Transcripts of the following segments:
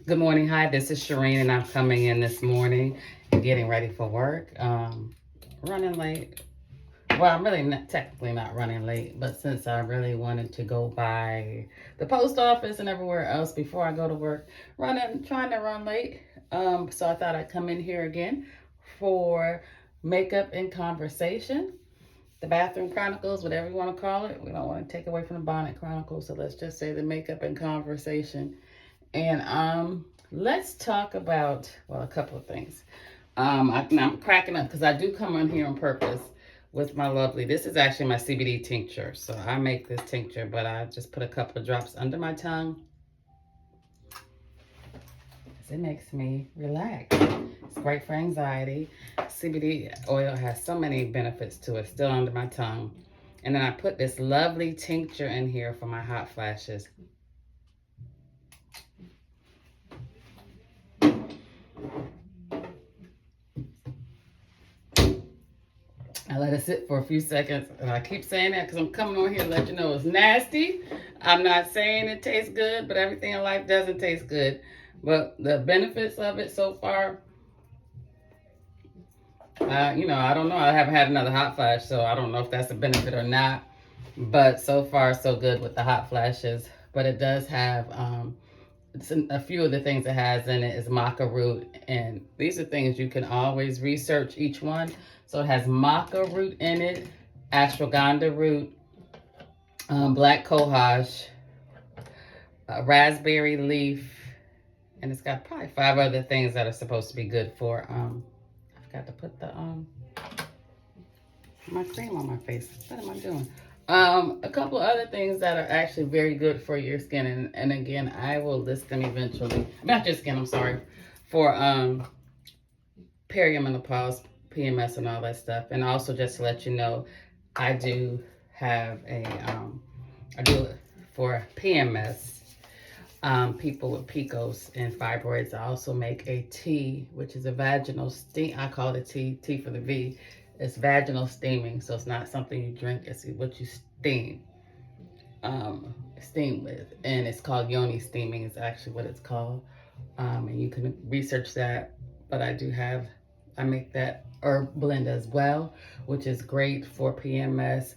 Good morning. Hi, this is Shireen, and I'm coming in this morning and getting ready for work. Running late. Well, I'm really not, technically not running late, but since I really wanted to go by the post office and everywhere else before I go to work, trying to run late. So I thought I'd come in here again for makeup and conversation, the bathroom chronicles, whatever you want to call it. We don't want to take away from the bonnet chronicles, so let's just say the makeup and conversation. And let's talk about, well, a couple of things. I'm cracking up because I do come on here on purpose with my lovely. This is actually my CBD tincture. So I make this tincture, but I just put a couple of drops under my tongue. It makes me relax. It's great for anxiety. CBD oil has so many benefits to it, still under my tongue. And then I put this lovely tincture in here for my hot flashes. I let it sit for a few seconds, and I keep saying that because I'm coming on here to let you know it's nasty. I'm not saying it tastes good, but everything in life doesn't taste good. But the benefits of it so far, I don't know. I haven't had another hot flash, so I don't know if that's a benefit or not. But so far, so good with the hot flashes. But it does have a few of the things it has in it is maca root, and these are things you can always research each one. So it has maca root in it, ashwagandha root, black cohosh, raspberry leaf, and it's got probably 5 other things that are supposed to be good for. I forgot to put my cream on my face. What am I doing? A couple of other things that are actually very good for your skin, and again, I will list them eventually. Not your skin, I'm sorry, for perimenopause, PMS, and all that stuff. And also, just to let you know, I do have I do it for PMS, people with PCOS and fibroids. I also make a tea, which is a vaginal steam. I call it tea for the V. It's vaginal steaming, so it's not something you drink. It's what you steam with, and it's called yoni steaming. Is actually what it's called, and you can research that. But I make that herb blend as well, which is great for PMS,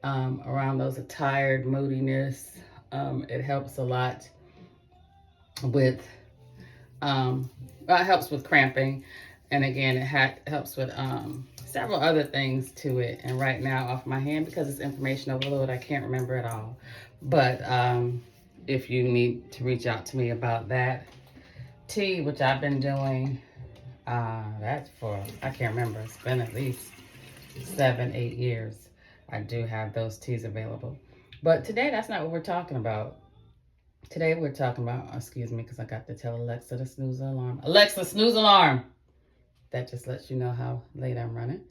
around those tired, moodiness. It helps a lot with, it helps with cramping, and again, it helps with several other things to it. And right now, off my hand, because it's information overload, I can't remember it all. But if you need to reach out to me about that tea, which I've been doing, that's for, I can't remember, it's been at least 7, 8 years. I do have those teas available. But today, that's not what we're talking about. Today, we're talking about, excuse me, because I got to tell Alexa to snooze the alarm. Alexa, snooze alarm. That just lets you know how late I'm running.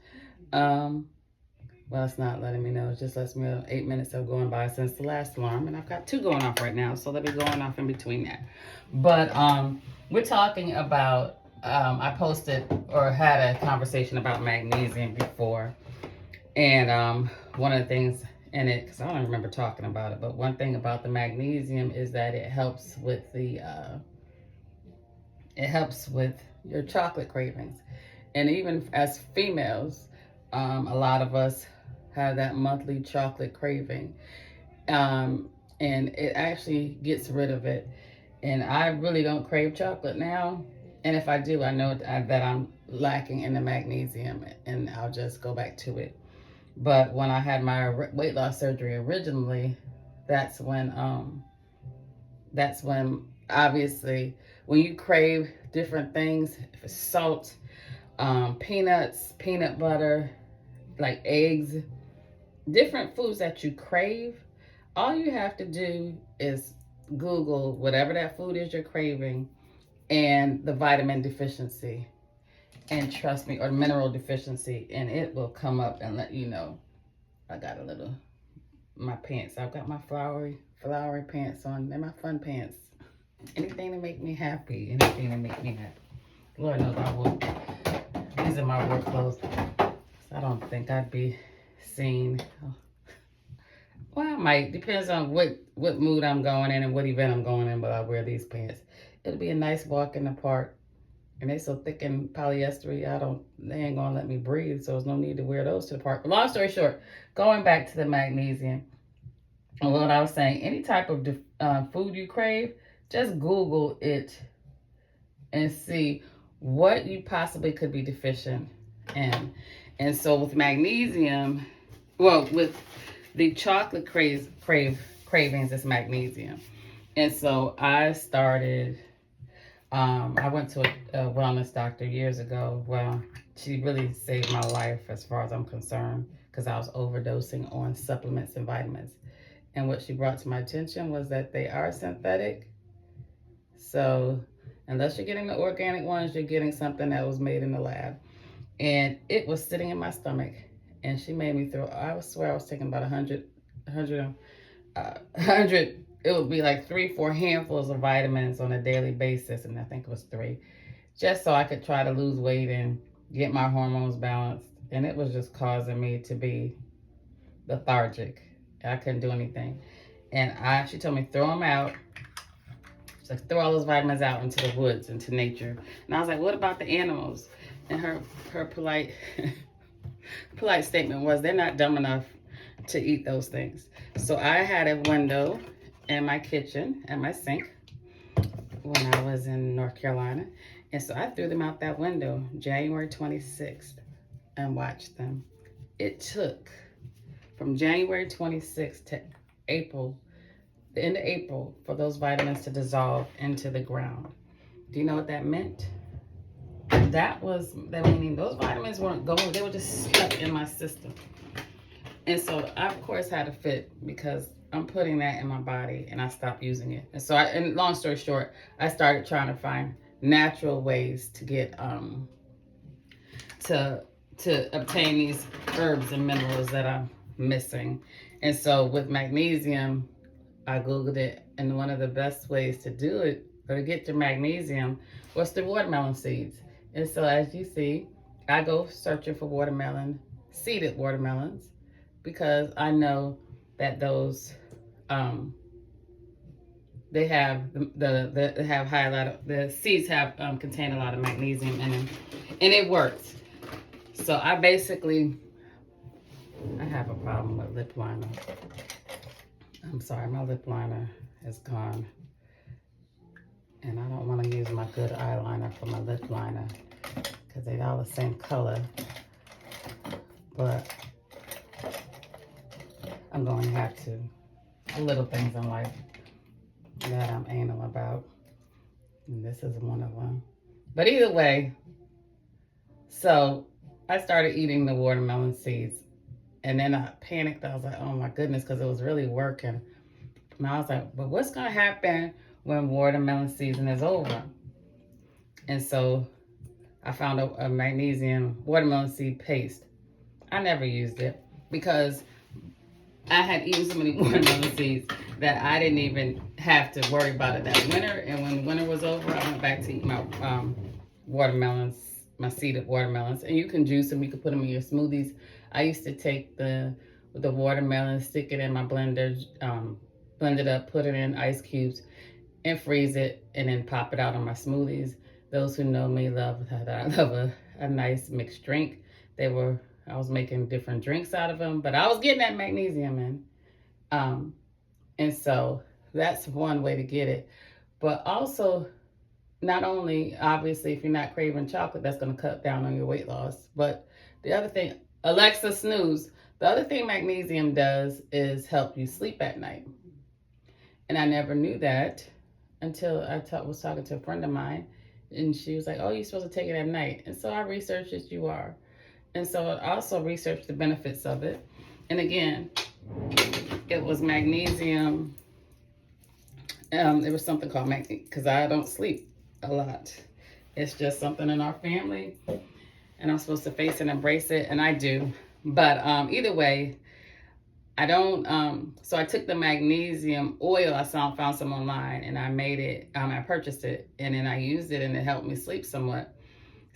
Well, it's not letting me know. It just lets me know 8 minutes have gone by since the last alarm, and I've got 2 going off right now, so they'll be going off in between that. But we're talking about, I posted or had a conversation about magnesium before, and one of the things in it, because I don't remember talking about it, but one thing about the magnesium is that it helps with your chocolate cravings. And even as females, a lot of us have that monthly chocolate craving. And it actually gets rid of it. And I really don't crave chocolate now. And if I do, I know that I'm lacking in the magnesium, and I'll just go back to it. But when I had my weight loss surgery originally, that's when obviously when you crave different things, if it's salt, peanuts, peanut butter, like eggs, different foods that you crave, all you have to do is Google whatever that food is you're craving and the vitamin deficiency, and trust me, or mineral deficiency, and it will come up and let you know. I got my pants. I've got my flowery pants on. They're my fun pants. Anything to make me happy. Anything to make me happy. Lord knows I will. These are my work clothes. I don't think I'd be seen. Well, I might. Depends on what mood I'm going in and what event I'm going in, but I wear these pants. It'll be a nice walk in the park. And they so thick and polyestery, they ain't gonna let me breathe, so there's no need to wear those to the park. But long story short, going back to the magnesium, and what I was saying, any type of food you crave, just Google it and see what you possibly could be deficient in. And so with magnesium, well, with the chocolate cravings, it's magnesium. And so I started, I went to a wellness doctor years ago. Well, she really saved my life as far as I'm concerned, because I was overdosing on supplements and vitamins. And what she brought to my attention was that they are synthetic. So unless you're getting the organic ones, you're getting something that was made in the lab. And it was sitting in my stomach. And she made me I swear I was taking about 100, it would be like 3-4 handfuls of vitamins on a daily basis. And I think it was 3, just so I could try to lose weight and get my hormones balanced. And it was just causing me to be lethargic. I couldn't do anything. And she told me, throw them out. She's like, throw all those vitamins out into the woods, into nature. And I was like, what about the animals? And her polite statement was, they're not dumb enough to eat those things. So I had a window in my kitchen, at my sink, when I was in North Carolina. And so I threw them out that window January 26th and watched them. It took from January 26th to April, the end of April, for those vitamins to dissolve into the ground. Do you know what that meant? That meaning those vitamins weren't going, they were just stuck in my system. And so I, of course, had a fit, because I'm putting that in my body and I stopped using it. And so and long story short, I started trying to find natural ways to get, to obtain these herbs and minerals that I'm missing. And so with magnesium, I Googled it, and one of the best ways to do it, or to get your magnesium, was through watermelon seeds. And so as you see, I go searching for seeded watermelons, because I know that those, they have the seeds have contain a lot of magnesium in them, and it works. So I have a problem with lip liner. I'm sorry, my lip liner is gone. And I don't want to use my good eyeliner for my lip liner, because they're all the same color. But I'm going to have to. Little things in life that I'm anal about. And this is one of them. But either way, so I started eating the watermelon seeds. And then I panicked. I was like, oh my goodness, because it was really working. And I was like, but what's going to happen when watermelon season is over? And so I found a magnesium watermelon seed paste. I never used it, because I had eaten so many watermelon seeds that I didn't even have to worry about it that winter. And when winter was over, I went back to eat my watermelons, my seeded watermelons. And you can juice them, you can put them in your smoothies. I used to take the watermelon, stick it in my blender, blend it up, put it in ice cubes, and freeze it, and then pop it out on my smoothies. Those who know me love that I love a nice mixed drink. I was making different drinks out of them, but I was getting that magnesium in. And so that's one way to get it. But also, not only, obviously, if you're not craving chocolate, that's going to cut down on your weight loss. But the other thing, Alexa snooze, the other thing magnesium does is help you sleep at night. And I never knew that until I was talking to a friend of mine, and she was like, oh, you're supposed to take it at night. And so I researched it, you are. And so I also researched the benefits of it. And again, it was magnesium. It was something called magnesium, because I don't sleep a lot. It's just something in our family, and I'm supposed to face and embrace it, and I do. But either way, I don't, so I took the magnesium oil, I found some online, and I made it, I purchased it, and then I used it, and it helped me sleep somewhat.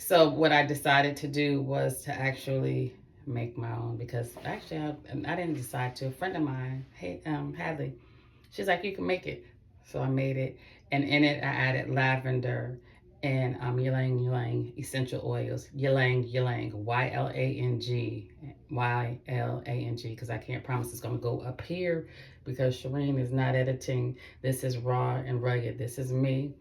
So what I decided to do was to actually make my own because actually I didn't decide to. A friend of mine, hey, Hadley, she's like, you can make it. So I made it. And in it, I added lavender and ylang ylang essential oils. Ylang ylang, YLANG, because I can't promise it's going to go up here because Shireen is not editing. This is raw and rugged. This is me.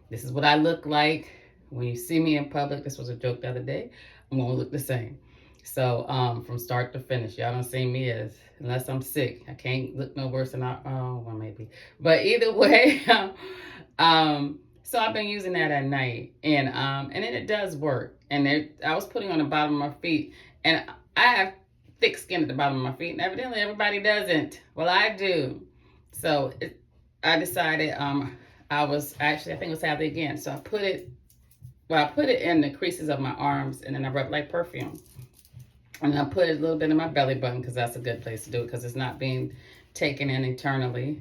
This is what I look like when you see me in public. This was a joke the other day. I'm going to look the same. So from start to finish, y'all don't see me as, unless I'm sick. I can't look no worse than well, maybe. But either way, so I've been using that at night, and then it does work. And I was putting on the bottom of my feet, and I have thick skin at the bottom of my feet, and evidently everybody doesn't. Well, I do. So I decided I think it was Hadley again. So I put it in the creases of my arms, and then I rubbed like perfume. And I put a little bit in my belly button because that's a good place to do it because it's not being taken in internally.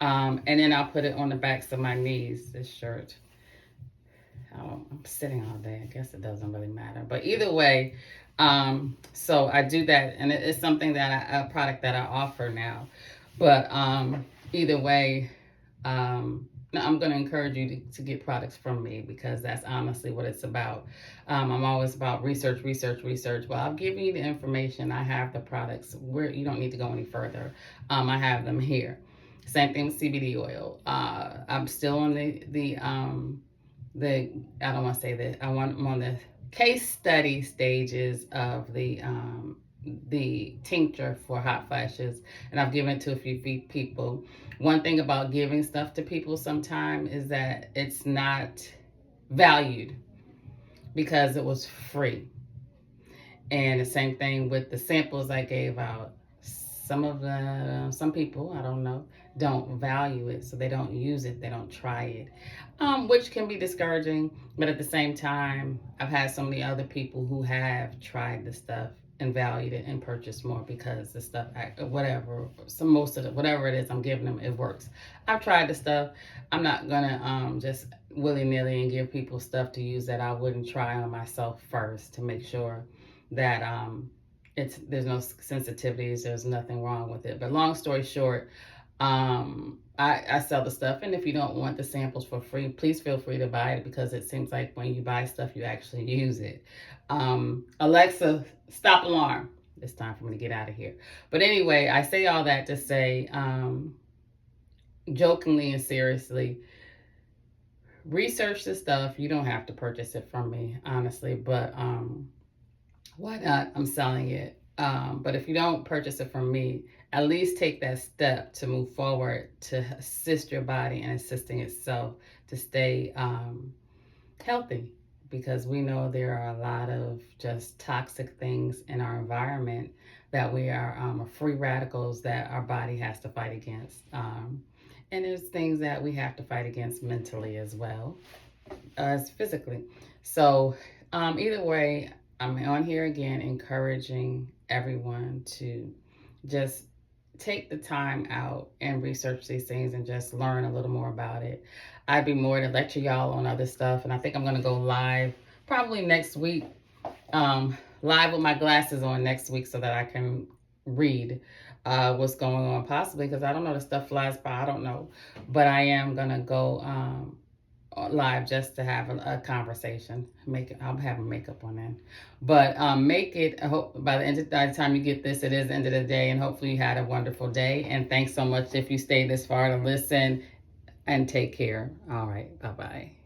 And then I'll put it on the backs of my knees, this shirt. I'm sitting all day. I guess it doesn't really matter. But either way, so I do that. And it's something that a product that I offer now. But either way, I'm going to encourage you to get products from me because that's honestly what it's about. I'm always about research. Well, I've given you the information. I have the products. You don't need to go any further. I have them here. Same thing with CBD oil. I'm still on the I don't want to say that. I'm on the case study stages of the tincture for hot flashes, and I've given it to a few people. One thing about giving stuff to people sometimes is that it's not valued because it was free. And the same thing with the samples I gave out. Some people, I don't know, don't value it, so they don't use it, they don't try it, which can be discouraging. But at the same time, I've had so many other people who have tried the stuff and valued it and purchased more because the stuff, whatever it is I'm giving them, it works. I've tried the stuff. I'm not gonna just willy-nilly and give people stuff to use that I wouldn't try on myself first to make sure that there's no sensitivities, there's nothing wrong with it. But long story short, I sell the stuff, and if you don't want the samples for free, please feel free to buy it because it seems like when you buy stuff, you actually use it. Alexa, stop alarm. It's time for me to get out of here. But anyway, I say all that to say, jokingly and seriously, research the stuff. You don't have to purchase it from me, honestly, but why not? I'm selling it. But if you don't purchase it from me, at least take that step to move forward to assist your body and assisting itself to stay healthy, because we know there are a lot of just toxic things in our environment that we are free radicals that our body has to fight against. And there's things that we have to fight against mentally as well as physically. So either way, I'm on here again encouraging everyone to just take the time out and research these things and just learn a little more about it. I'd be more to lecture y'all on other stuff, and I think I'm going to go live probably next week, live with my glasses on next week so that I can read what's going on, possibly, because I don't know, the stuff flies by, I don't know. But I am going to go live just to have a conversation. I'll have makeup on then, but make it. I hope by the time you get this, it is the end of the day, and hopefully you had a wonderful day. And thanks so much if you stayed this far to listen. And take care. All right, bye bye.